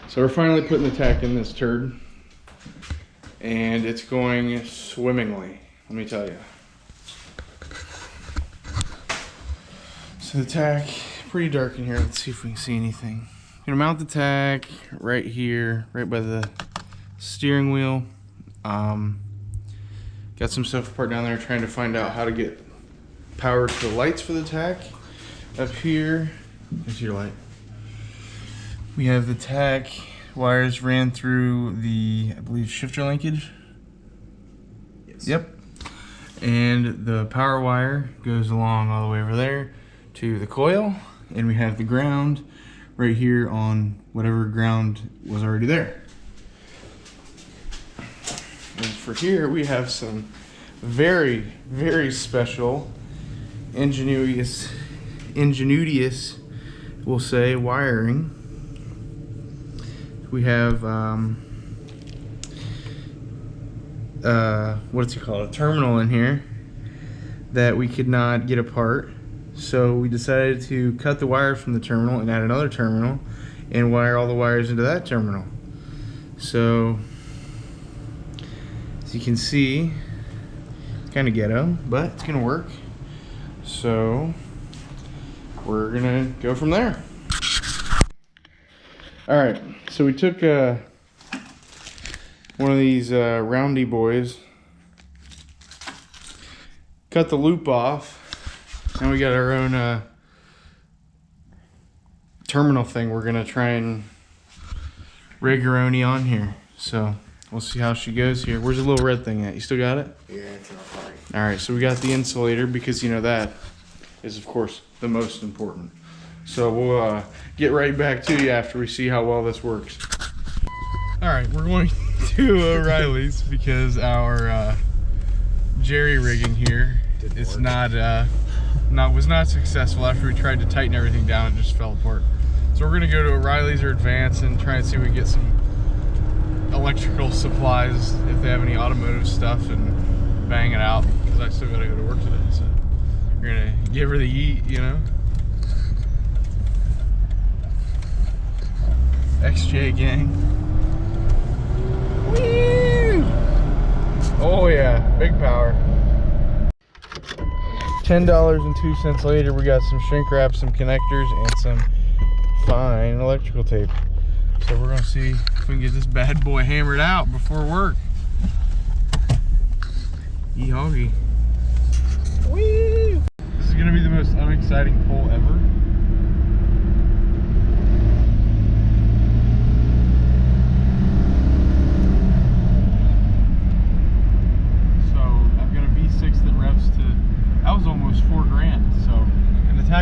So we're finally putting the tack in this turd, and it's going swimmingly, let me tell you. So the tack, pretty dark in here. Let's see if we can see anything. I'm gonna mount the tack right here, right by the steering wheel. Got some stuff apart down there trying to find out how to get power to the lights for the tack. Up here, here's your light. We have the tack wires ran through the, I believe, shifter linkage. Yes. Yep. And the power wire goes along all the way over there to the coil. And we have the ground right here on whatever ground was already there. And for here, we have some very, very special, ingenious, we'll say, wiring. We have, what's it called? A terminal in here that we could not get apart. So we decided to cut the wire from the terminal and add another terminal and wire all the wires into that terminal. So, as you can see, it's kind of ghetto, but it's gonna work. So we're gonna go from there. All right, so we took one of these roundy boys, cut the loop off, and we got our own terminal thing we're gonna try and rig-a-roni on here. So we'll see how she goes here. Where's the little red thing at? You still got it? Yeah, it's not fine. All right, so we got the insulator because, you know, that is, of course, the most important. So we'll get right back to you after we see how well this works. All right, we're going to O'Reilly's because our jerry rigging here is was not successful. After we tried to tighten everything down, it just fell apart. So we're gonna go to O'Reilly's or Advance and try and see if we can get some electrical supplies, if they have any automotive stuff, and bang it out, because I still gotta go to work today. So we're gonna give her the yeet, you know. XJ gang. Woo! Oh yeah, big power. $10.02 later, we got some shrink wrap, some connectors, and some fine electrical tape. So we're gonna see if we can get this bad boy hammered out before work. Yee-hoggy. Woo! This is gonna be the most unexciting pull ever.